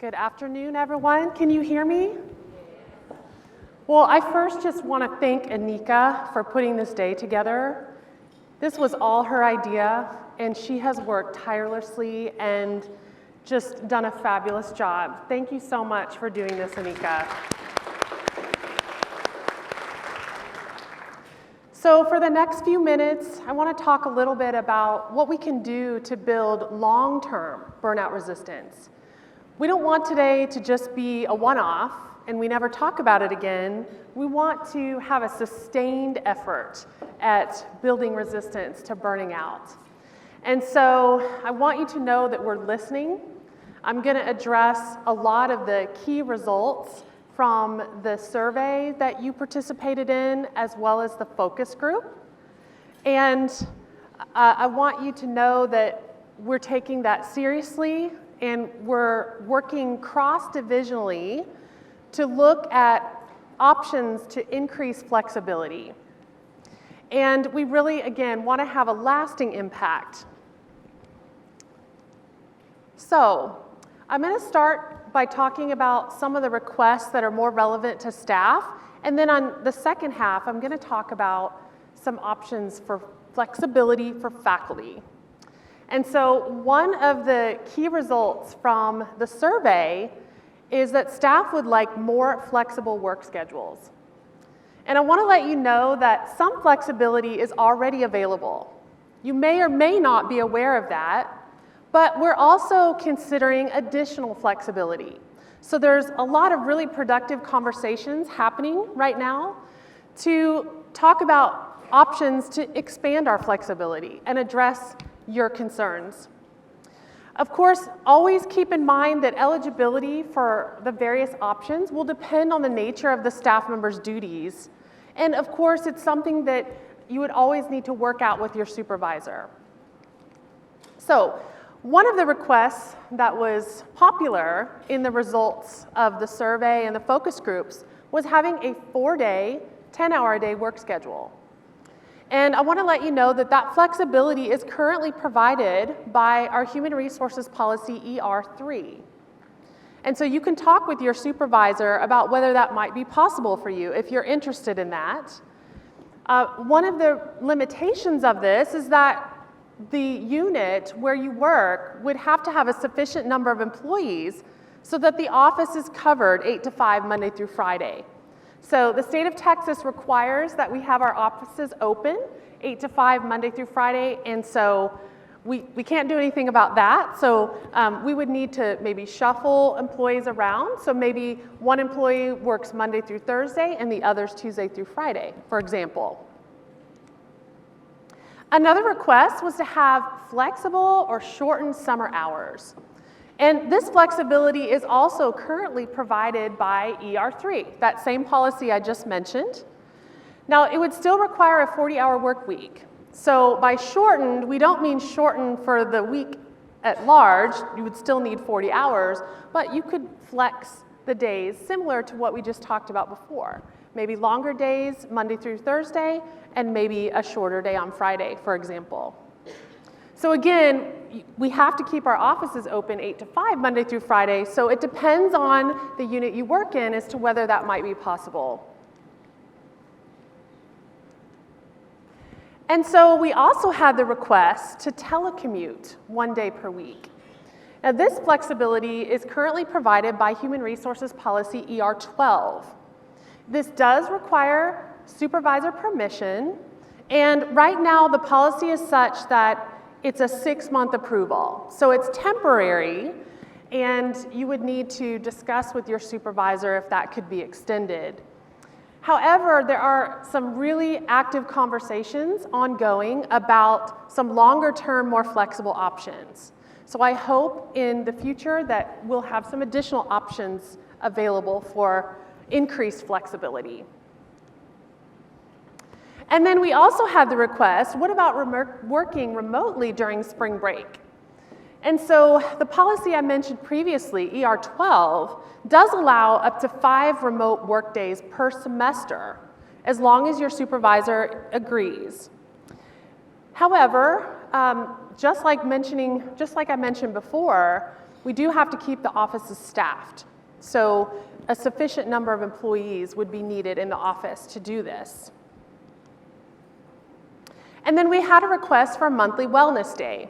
Good afternoon, everyone. Can you hear me? Well, I first just want to thank Anika for putting this day together. This was all her idea, and she has worked tirelessly and just done a fabulous job. Thank you so much for doing this, Anika. So for the next few minutes, I want to talk a little bit about what we can do to build long-term burnout resistance. We don't want today to just be a one-off and we never talk about it again. We want to have a sustained effort at building resistance to burning out. And so I want you to know that we're listening. I'm going to address a lot of the key results from the survey that you participated in, as well as the focus group. And I want you to know that we're taking that seriously, and we're working cross-divisionally to look at options to increase flexibility. And we really, again, want to have a lasting impact. So I'm going to start by talking about some of the requests that are more relevant to staff. And then on the second half, I'm going to talk about some options for flexibility for faculty. And so one of the key results from the survey is that staff would like more flexible work schedules. And I want to let you know that some flexibility is already available. You may or may not be aware of that. But we're also considering additional flexibility. So there's a lot of really productive conversations happening right now to talk about options to expand our flexibility and address your concerns. Of course, always keep in mind that eligibility for the various options will depend on the nature of the staff member's duties. And of course, it's something that you would always need to work out with your supervisor. So, one of the requests that was popular in the results of the survey and the focus groups was having a 4-day, 10-hour-a-day work schedule. And I want to let you know that that flexibility is currently provided by our Human Resources Policy ER3. And so you can talk with your supervisor about whether that might be possible for you if you're interested in that. One of the limitations of this is that the unit where you work would have to have a sufficient number of employees so that the office is covered 8 to 5 Monday through Friday. So the state of Texas requires that we have our offices open 8 to 5 Monday through Friday, and so we can't do anything about that. So we would need to maybe shuffle employees around. So maybe one employee works Monday through Thursday and the others Tuesday through Friday, for example. Another request was to have flexible or shortened summer hours. And this flexibility is also currently provided by ER3, that same policy I just mentioned. Now, it would still require a 40-hour work week. So by shortened, we don't mean shortened for the week at large. You would still need 40 hours, but you could flex the days similar to what we just talked about before. Maybe longer days, Monday through Thursday, and maybe a shorter day on Friday, for example. So again, we have to keep our offices open 8 to 5 Monday through Friday, so it depends on the unit you work in as to whether that might be possible. And so we also had the request to telecommute 1 day per week. Now this flexibility is currently provided by Human Resources Policy ER12. This does require supervisor permission, and right now the policy is such that it's a 6-month approval. So it's temporary, and you would need to discuss with your supervisor if that could be extended. However, there are some really active conversations ongoing about some longer-term, more flexible options. So I hope in the future that we'll have some additional options available for increased flexibility. And then we also had the request, what about working remotely during spring break? And so the policy I mentioned previously, ER12, does allow up to 5 remote work days per semester, as long as your supervisor agrees. However, just like I mentioned before, we do have to keep the offices staffed. So a sufficient number of employees would be needed in the office to do this. And then we had a request for a monthly wellness day.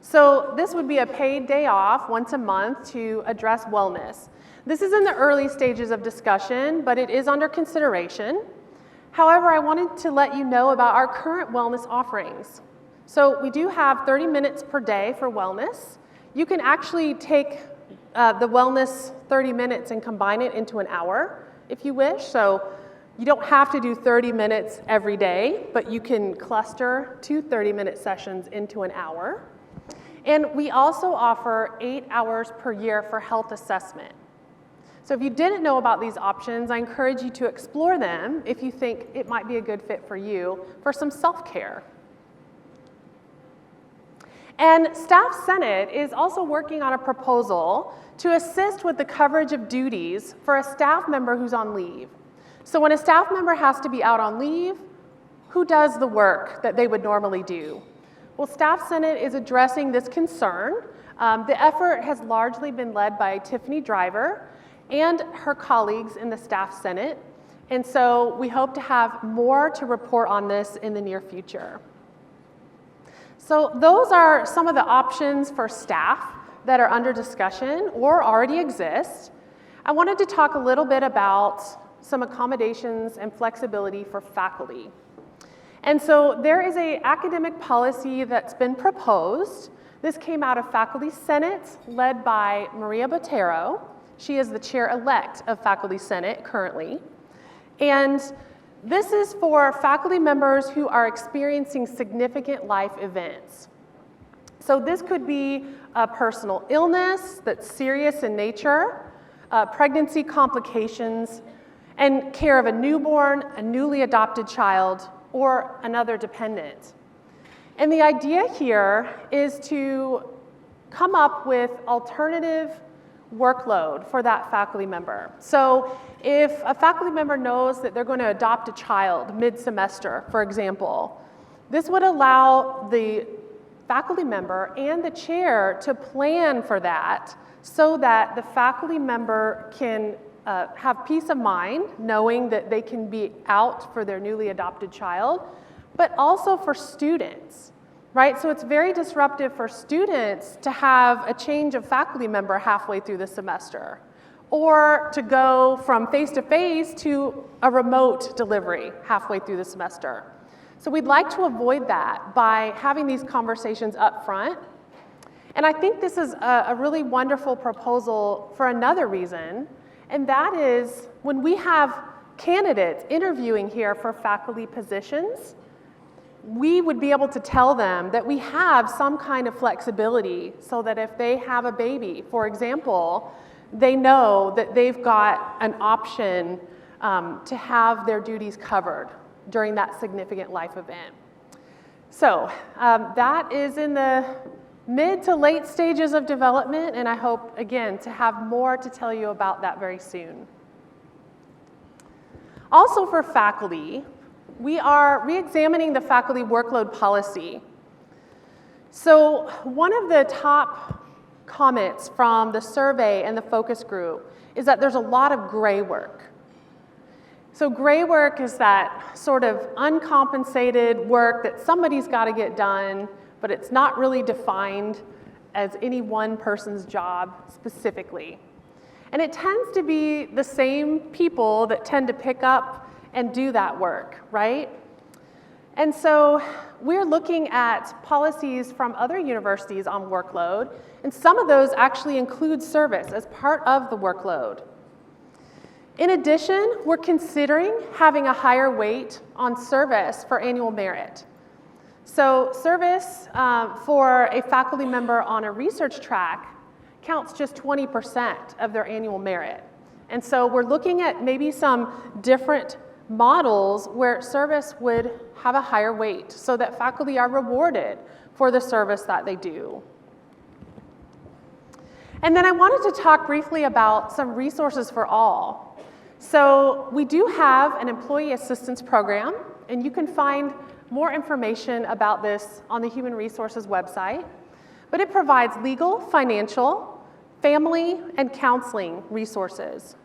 So this would be a paid day off once a month to address wellness. This is in the early stages of discussion, but it is under consideration. However, I wanted to let you know about our current wellness offerings. So we do have 30 minutes per day for wellness. You can actually take the wellness 30 minutes and combine it into an hour if you wish. So you don't have to do 30 minutes every day, but you can cluster 2 30-minute sessions into an hour. And we also offer 8 hours per year for health assessment. So if you didn't know about these options, I encourage you to explore them if you think it might be a good fit for you for some self-care. And Staff Senate is also working on a proposal to assist with the coverage of duties for a staff member who's on leave. So when a staff member has to be out on leave, who does the work that they would normally do? Well, Staff Senate is addressing this concern. The effort has largely been led by Tiffany Driver and her colleagues in the Staff Senate, and so we hope to have more to report on this in the near future. So those are some of the options for staff that are under discussion or already exist. I wanted to talk a little bit about some accommodations and flexibility for faculty. And so there is an academic policy that's been proposed. This came out of Faculty Senate led by Maria Botero. She is the chair-elect of Faculty Senate currently. And this is for faculty members who are experiencing significant life events. So this could be a personal illness that's serious in nature, pregnancy complications, and care of a newborn, a newly adopted child, or another dependent. And the idea here is to come up with alternative workload for that faculty member. So if a faculty member knows that they're going to adopt a child mid-semester, for example, this would allow the faculty member and the chair to plan for that so that the faculty member can have peace of mind knowing that they can be out for their newly adopted child, but also for students, right? So it's very disruptive for students to have a change of faculty member halfway through the semester, or to go from face-to-face to a remote delivery halfway through the semester. So we'd like to avoid that by having these conversations up front. And I think this is a really wonderful proposal for another reason, and that is when we have candidates interviewing here for faculty positions, we would be able to tell them that we have some kind of flexibility so that if they have a baby, for example, they know that they've got an option to have their duties covered during that significant life event. So that is in the mid to late stages of development, and I hope, again, to have more to tell you about that very soon. Also for faculty, we are re-examining the faculty workload policy. So one of the top comments from the survey and the focus group is that there's a lot of gray work. So gray work is that sort of uncompensated work that somebody's got to get done, but it's not really defined as any one person's job specifically. And it tends to be the same people that tend to pick up and do that work, right? And so we're looking at policies from other universities on workload, and some of those actually include service as part of the workload. In addition, we're considering having a higher weight on service for annual merit. So service for a faculty member on a research track counts just 20% of their annual merit. And so we're looking at maybe some different models where service would have a higher weight so that faculty are rewarded for the service that they do. And then I wanted to talk briefly about some resources for all. So we do have an employee assistance program, and you can find more information about this on the Human Resources website. But it provides legal, financial, family and counseling resources.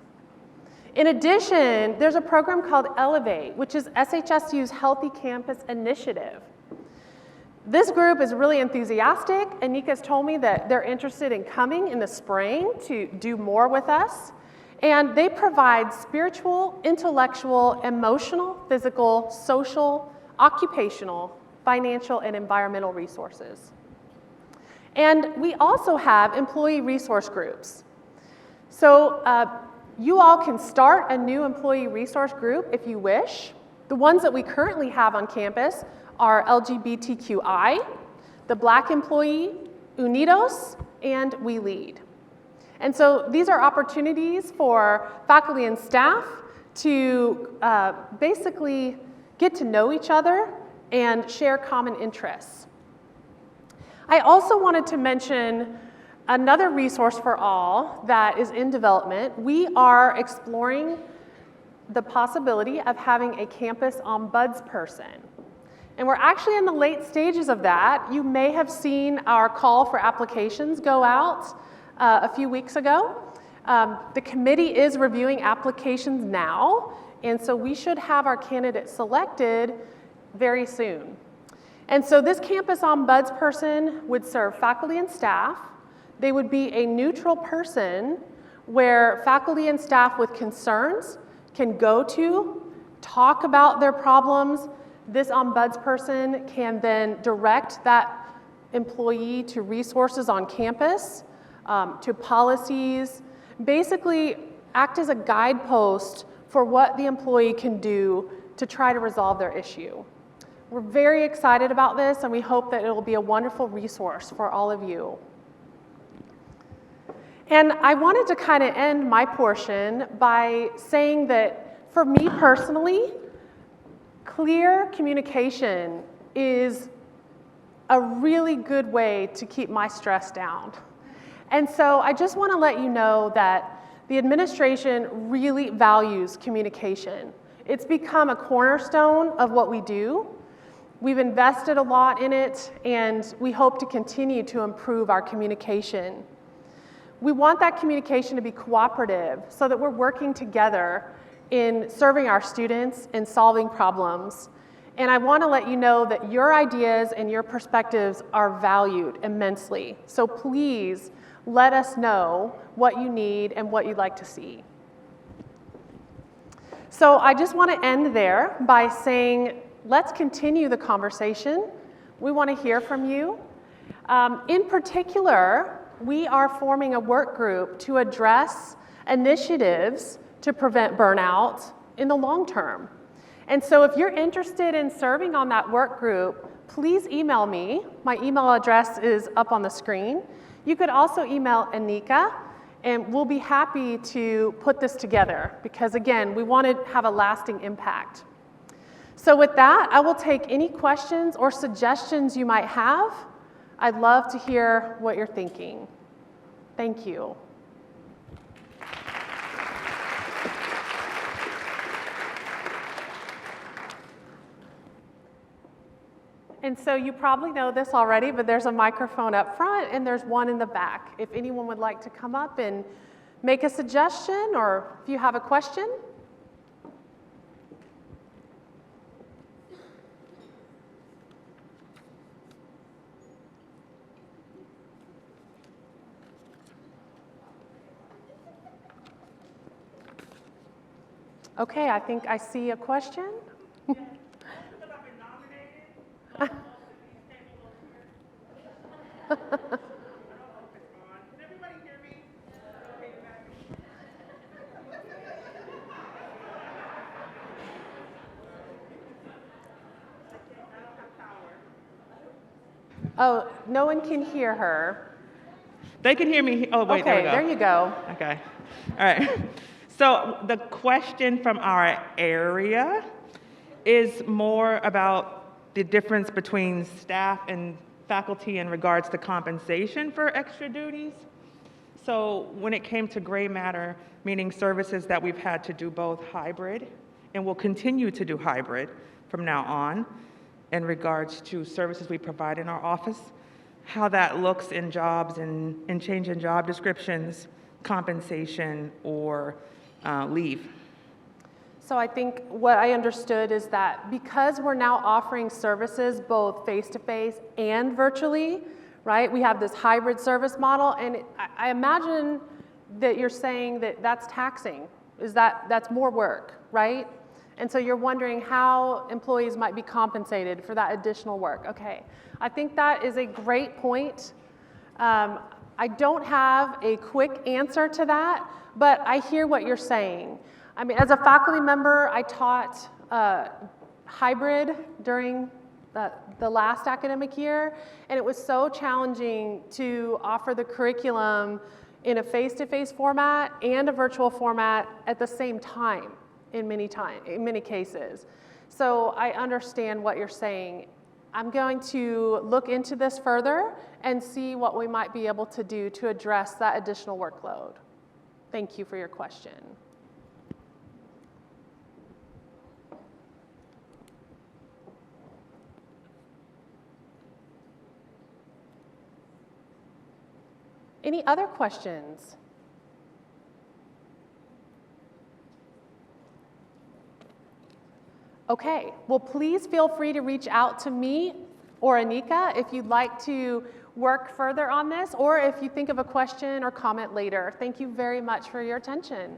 In addition, there's a program called Elevate, which is SHSU's Healthy Campus Initiative. This group is really enthusiastic, and Nika's told me that they're interested in coming in the spring to do more with us. And they provide spiritual, intellectual, emotional, physical, social, occupational, financial, and environmental resources. And we also have employee resource groups. So you all can start a new employee resource group if you wish. The ones that we currently have on campus are LGBTQI, the Black Employee, Unidos, and We Lead. And so these are opportunities for faculty and staff to basically get to know each other and share common interests. I also wanted to mention another resource for all that is in development. We are exploring the possibility of having a campus ombudsperson. And we're actually in the late stages of that. You may have seen our call for applications go out a few weeks ago. The committee is reviewing applications now, and so we should have our candidate selected very soon. And so this campus ombudsperson would serve faculty and staff. They would be a neutral person where faculty and staff with concerns can go to, talk about their problems. This ombudsperson can then direct that employee to resources on campus, to policies, basically act as a guidepost for what the employee can do to try to resolve their issue. We're very excited about this, and we hope that it will be a wonderful resource for all of you. And I wanted to kind of end my portion by saying that for me personally, clear communication is a really good way to keep my stress down. And so I just want to let you know that the administration really values communication. It's become a cornerstone of what we do. We've invested a lot in it, and we hope to continue to improve our communication. We want that communication to be cooperative so that we're working together in serving our students and solving problems. And I want to let you know that your ideas and your perspectives are valued immensely. So please let us know what you need and what you'd like to see. So I just want to end there by saying, let's continue the conversation. We want to hear from you. In particular, we are forming a work group to address initiatives to prevent burnout in the long term. And so if you're interested in serving on that work group, please email me. My email address is up on the screen. You could also email Anika, and we'll be happy to put this together because, again, we want to have a lasting impact. So with that, I will take any questions or suggestions you might have. I'd love to hear what you're thinking. Thank you. And so you probably know this already, but there's a microphone up front and there's one in the back. If anyone would like to come up and make a suggestion or if you have a question. Okay, I think I see a question. Oh, no one can hear her. They can hear me. Oh, wait, okay, there you go. Okay. All right. So the question from our area is more about the difference between staff and faculty in regards to compensation for extra duties. So when it came to gray matter, meaning services that we've had to do both hybrid and will continue to do hybrid from now on in regards to services we provide in our office, how that looks in jobs and change in job descriptions, compensation, or leave. So I think what I understood is that because we're now offering services both face-to-face and virtually, right? We have this hybrid service model, and I imagine that you're saying that that's taxing. That's more work, right? And so you're wondering how employees might be compensated for that additional work. Okay, I think that is a great point. I don't have a quick answer to that, but I hear what you're saying. I mean, as a faculty member, I taught hybrid during the last academic year, and it was so challenging to offer the curriculum in a face-to-face format and a virtual format at the same time in many cases. So I understand what you're saying. I'm going to look into this further and see what we might be able to do to address that additional workload. Thank you for your question. Any other questions? Okay, well, please feel free to reach out to me or Anika if you'd like to work further on this, or if you think of a question or comment later. Thank you very much for your attention.